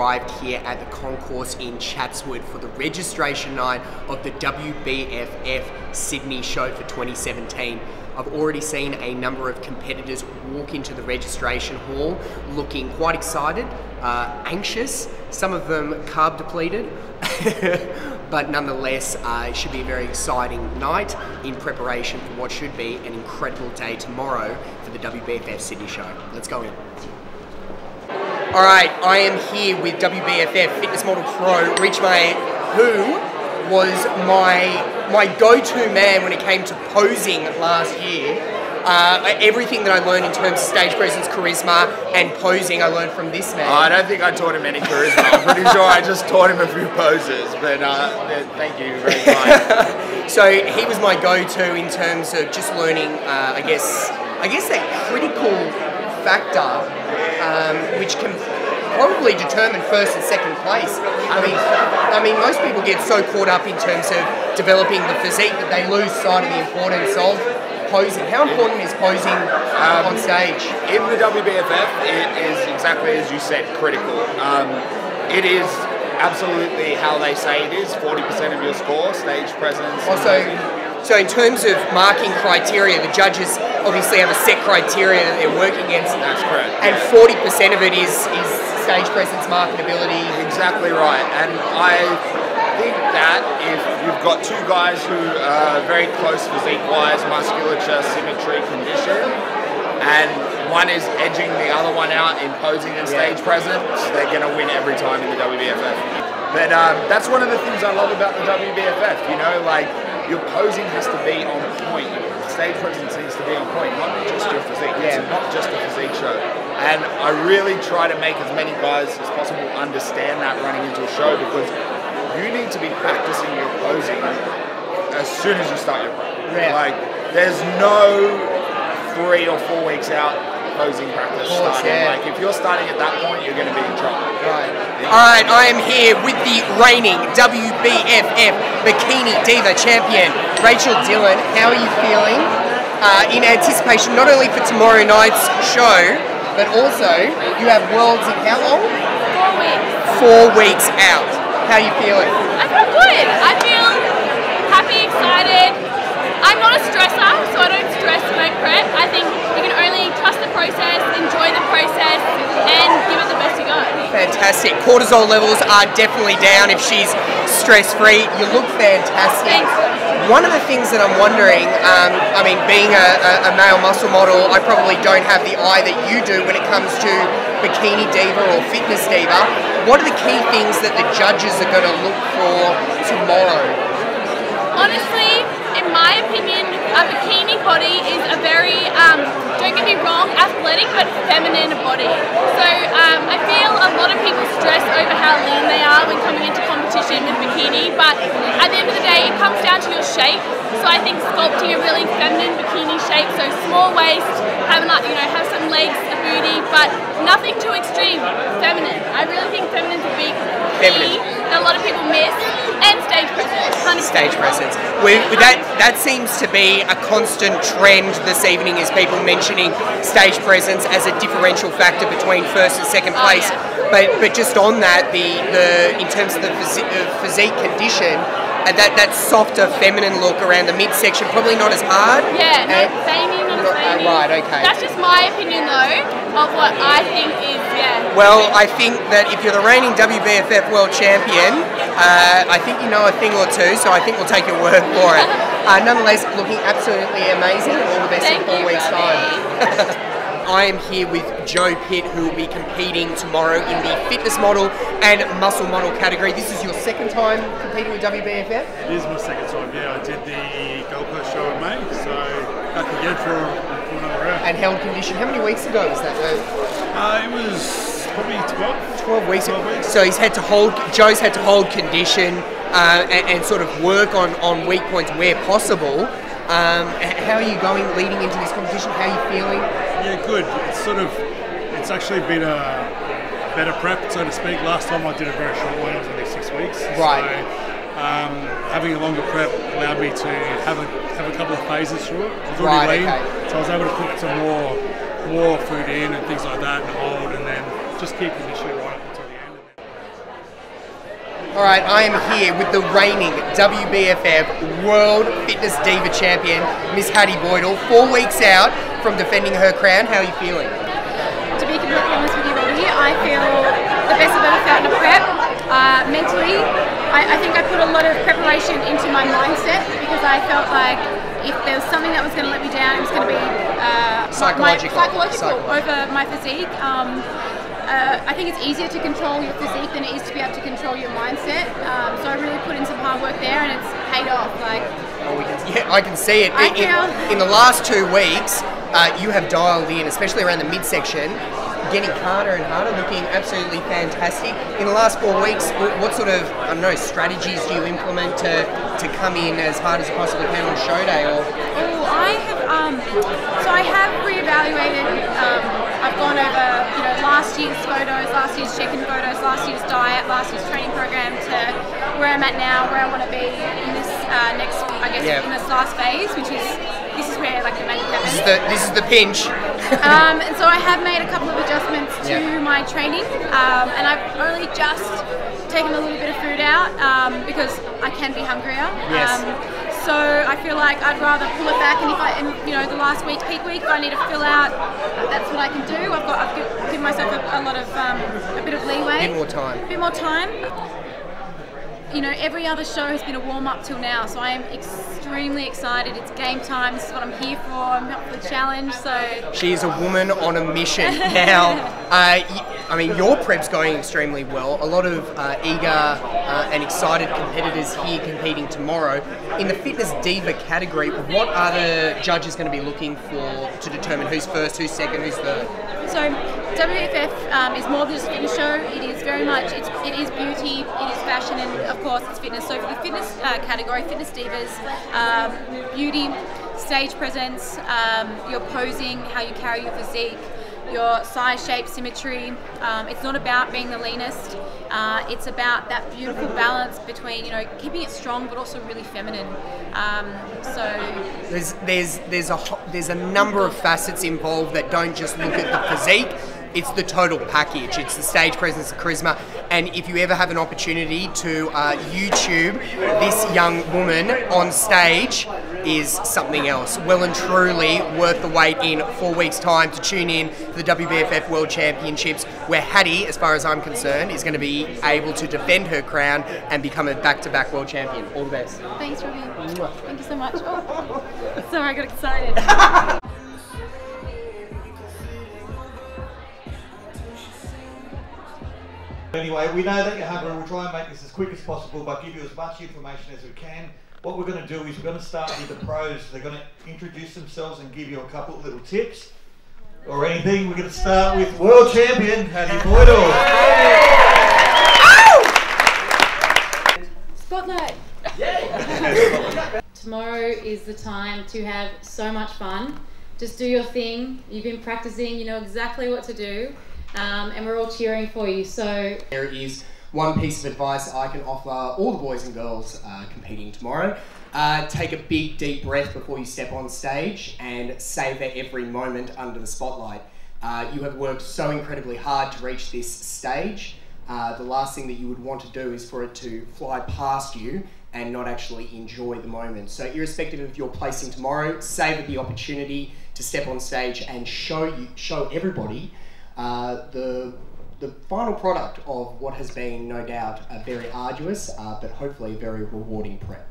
arrived here at the Concourse in Chatswood for the registration night of the WBFF Sydney show for 2017. I've already seen a number of competitors walk into the registration hall looking quite excited, anxious, some of them carb depleted, but nonetheless it should be a very exciting night in preparation for what should be an incredible day tomorrow for the WBFF Sydney show. Let's go in. Alright, I am here with WBFF Fitness Model Pro, Richmate, who was my go-to man when it came to posing last year. Everything that I learned in terms of stage presence, charisma, and posing, I learned from this man. I don't think I taught him any charisma. I'm pretty sure I just taught him a few poses, but thank you very much. So he was my go-to in terms of just learning, I guess that critical factor, which can probably determine first and second place. I mean, most people get so caught up in terms of developing the physique that they lose sight of the importance of posing. How important is posing on stage? In the WBFF, it is exactly as you said, critical. It is absolutely how they say it is, 40% of your score, stage presence. Also, so in terms of marking criteria, the judges obviously have a set criteria that they're working against. That's correct. And 40% of it is stage presence, marketability. Exactly right. And I think that if you've got two guys who are very close physique-wise, musculature, symmetry, condition, and one is edging the other one out in posing and stage presence, they're going to win every time in the WBFF. But that's one of the things I love about the WBFF, you know, like your posing has to be on point. Stage presence needs to be on point, not just your physique. It's not just a physique show. And I really try to make as many guys as possible understand that running into a show, because you need to be practicing your posing as soon as you start your pro. Like, there's no 3 or 4 weeks out posing practice starting. Like, if you're starting at that point, you're going to be in trouble. Alright, I am here with the reigning WBFF Bikini Diva champion, Rachel Dillon. How are you feeling in anticipation not only for tomorrow night's show, but also you have Worlds in how long? 4 weeks. 4 weeks out. How are you feeling? I feel good. I feel happy, excited. I'm not a stressor, so I don't stress when I prep. I think you can only trust the process, enjoy the process, and give it the best you got. Fantastic. Cortisol levels are definitely down if she's stress-free. You look fantastic. Thanks. One of the things that I'm wondering, I mean, being a male muscle model, I probably don't have the eye that you do when it comes to Bikini Diva or Fitness Diva. What are the key things that the judges are going to look for tomorrow? Honestly, in my opinion, a bikini body is a very, don't get me wrong, athletic but feminine body. So I feel a lot of people stress over how lean they are when coming into competition with bikini, but at the end of the day, it comes down to your shape. So I think sculpting a really feminine bikini shape, so small waist, have some legs, a booty, but nothing too extreme. Feminine. I really think feminine's a big key that a lot of people miss. And stage presence. Stage presence. That seems to be a constant trend this evening, is people mentioning stage presence as a differential factor between first and second place. But just on that, in terms of the physique condition, that softer feminine look around the midsection, probably not as hard. Yeah, not veiny, not veiny. Right, okay. That's just my opinion though, of what I think is, Well, I think that if you're the reigning WBFF World Champion, I think you know a thing or two, so I think we'll take your word for it. Nonetheless, looking absolutely amazing. All the best in 4 weeks' time. I am here with Joe Pitt, who will be competing tomorrow in the fitness model and muscle model category. This is your second time competing with WBFF? It is my second time, yeah. I did the Gold Coast show in May, so back again for another round. And held condition. How many weeks ago was that? It was probably 12 weeks ago. So Joe's had to hold condition and sort of work on weak points where possible. How are you going leading into this competition? How are you feeling? Yeah, good. It's actually been a better prep, so to speak. Last time I did a very short one, it was only 6 weeks. Right. So having a longer prep allowed me to have a couple of phases through it. I was already lean, so I was able to put some more food in and things like that and hold, and then just keep conditioning right up until the end. All right, I am here with the reigning WBFF World Fitness Diva Champion, Miss Hattie Boydell, 4 weeks out from defending her crown. How are you feeling? To be completely honest with you, Robbie, I feel the best I've ever felt in a prep. Mentally, I think I put a lot of preparation into my mindset because I felt like if there was something that was going to let me down, it was going to be psychological over my physique. I think it's easier to control your physique than it is to be able to control your mindset. So I really put in some hard work there, and it's paid off. Yeah, I can see it. In the last 2 weeks, you have dialed in, especially around the midsection, getting harder and harder, looking absolutely fantastic. In the last 4 weeks, what sort of, I don't know, strategies do you implement to come in as hard as you possibly can on show day? I have reevaluated. I've gone over, last year's photos, last year's check-in photos, last year's diet, last year's training program to where I'm at now, where I want to be in this in this last phase, which is this is where the magic happens. This is the pinch. And so I have made a couple of adjustments to my training, and I've only just taken a little bit of food out because I can be hungrier. Yes. So I feel like I'd rather pull it back, and the last week, peak week, if I need to fill out, that's what I can do. I've given myself a bit of leeway. A bit more time. A bit more time. Every other show has been a warm-up till now, so I am extremely excited. It's game time. This is what I'm here for. I'm up for the challenge, so... She is a woman on a mission. Now, your prep's going extremely well. A lot of eager and excited competitors here competing tomorrow. In the Fitness Diva category, what are the judges going to be looking for to determine who's first, who's second, who's third? So, WBFF is more than just a fitness show. It is very much, it is beauty, it is fashion, and of course it's fitness. So for the fitness category, Fitness Divas, beauty, stage presence, your posing, how you carry your physique, your size, shape, symmetry. It's not about being the leanest. It's about that beautiful balance between, keeping it strong but also really feminine. There's a number of facets involved that don't just look at the physique. It's the total package. It's the stage presence, the charisma, and if you ever have an opportunity to YouTube this young woman on stage, is something else. Well and truly worth the wait in 4 weeks' time to tune in for the WBFF World Championships, where Hattie, as far as I'm concerned, is going to be able to defend her crown and become a back-to-back world champion. All the best. Thanks, Robbie. Thank you so much. Oh, sorry, I got excited. Anyway, we know that you're hungry. We'll try and make this as quick as possible, but give you as much information as we can. What we're going to do is we're going to start with the pros. They're going to introduce themselves and give you a couple of little tips or anything. We're going to start with World Champion Hattie Boydell. Spotlight. Tomorrow is the time to have so much fun. Just do your thing. You've been practicing. You know exactly what to do. And we're all cheering for you. So there is one piece of advice I can offer all the boys and girls competing tomorrow. Take a big deep breath before you step on stage and savour every moment under the spotlight. You have worked so incredibly hard to reach this stage. The last thing that you would want to do is for it to fly past you and not actually enjoy the moment. So irrespective of your placing tomorrow, savour the opportunity to step on stage and show everybody the final product of what has been, no doubt, a very arduous, but hopefully very rewarding prep.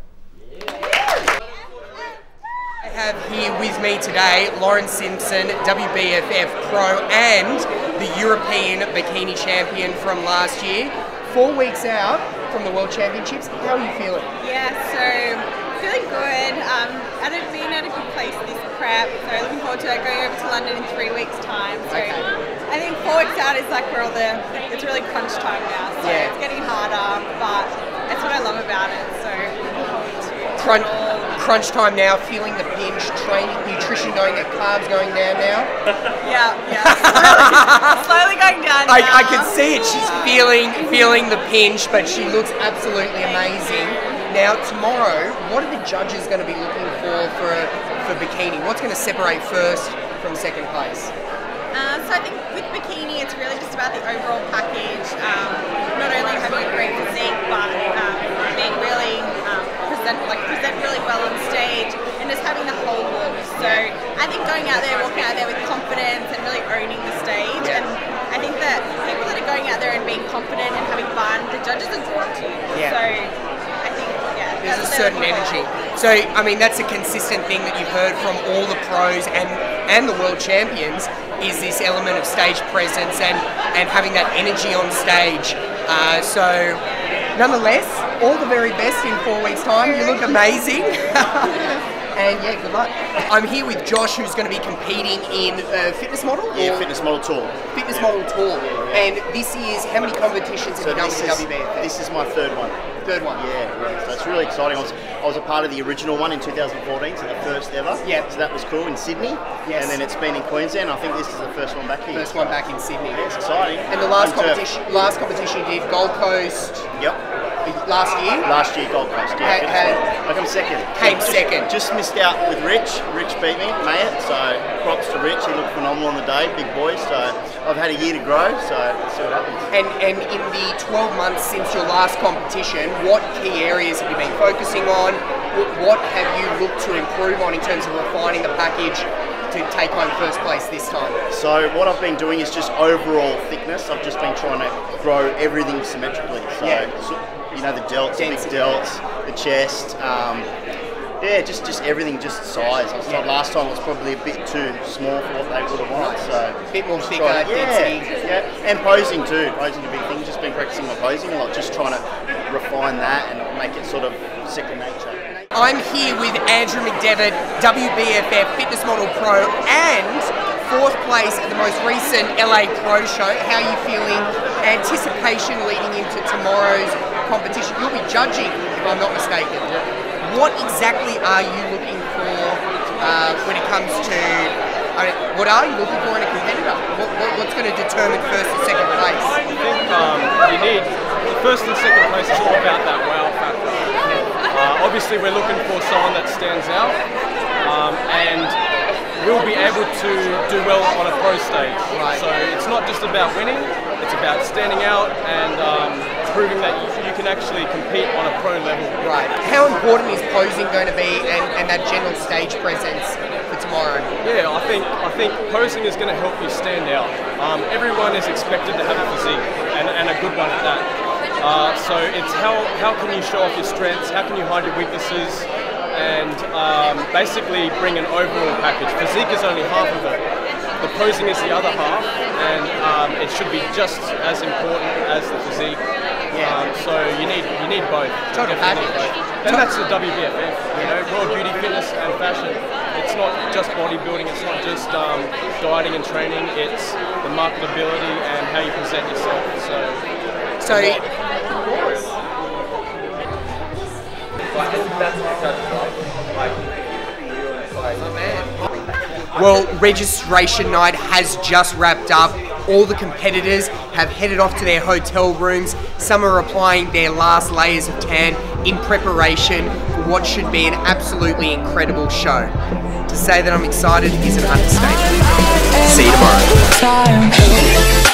I have here with me today Lauren Simpson, WBFF Pro and the European Bikini Champion from last year. 4 weeks out from the World Championships, how are you feeling? Yeah, so feeling good. Being at a good place this prep, so looking forward to going over to London in 3 weeks' time. So I think 4 weeks out is like where it's really crunch time now. So it's getting harder, but that's what I love about it. So looking forward to crunch time now, feeling the pinch, training, nutrition going up, carbs going down now. Yeah, slowly going down. I can see it. She's feeling the pinch, but she looks absolutely amazing. Now tomorrow, what are the judges going to be looking for bikini? What's going to separate first from second place? So I think with bikini, it's really just about the overall package. Not only having a great physique, but certain energy. So, I mean, that's a consistent thing that you've heard from all the pros and the world champions, is this element of stage presence and having that energy on stage. So, nonetheless, all the very best in 4 weeks' time. You look amazing. And yeah, good luck. I'm here with Josh, who's going to be competing in fitness model? Yeah, fitness model tour. Fitness model tour. And this is, how many competitions have you done with WBFF? This is my third one. Third one? Yeah. So it's really exciting. I was a part of the original one in 2014, so the first ever. Yeah. So that was cool in Sydney. Yes. And then it's been in Queensland. I think this is the first one back here. First one back in Sydney. Yeah, it's exciting. And the last competition you did Gold Coast. Yep. Last year? Last year, Gold Coast. Yeah. I come second. Second. Just missed out with Rich. Rich beat me, mate. So props to Rich. He looked phenomenal on the day, big boy. So I've had a year to grow. So let's see what happens. And in the 12 months since your last competition, what key areas have you been focusing on? What have you looked to improve on in terms of refining the package to take home first place this time? So what I've been doing is just overall thickness. I've just been trying to grow everything symmetrically. So you know, the delts, the big delts, the chest. Yeah, just everything, just size. I thought last time it was probably a bit too small for what they would have wanted. So a bit more thicker, density. Yeah, and posing too. Posing a big thing. Just been practicing my posing a lot, just trying to refine that and make it sort of second nature. I'm here with Andrew McDevitt, WBFF Fitness Model Pro, and 4th place at the most recent LA Pro Show. How are you feeling? Anticipation leading into tomorrow's competition. You'll be judging, if I'm not mistaken. What exactly are you looking for when it comes to, what are you looking for in a competitor? What's going to determine first and second place? I think you need, first and second place is all about that wow factor. Obviously we're looking for someone that stands out and will be able to do well on a pro stage. Right. So it's not just about winning, it's about standing out and proving that you can actually compete on a pro level. Right. How important is posing going to be and that general stage presence for tomorrow? Yeah, I think posing is going to help you stand out. Everyone is expected to have a physique and a good one at that. So it's how can you show off your strengths, how can you hide your weaknesses, and basically bring an overall package. Physique is only half of it. The posing is the other half, and it should be just as important as the physique. So you need both. Total package. And that's the WBFF, you know, World Beauty, Fitness and Fashion. It's not just bodybuilding, it's not just dieting and training, it's the marketability and how you present yourself. Well, registration night has just wrapped up. All the competitors have headed off to their hotel rooms. Some are applying their last layers of tan in preparation for what should be an absolutely incredible show. To say that I'm excited is an understatement. See you tomorrow.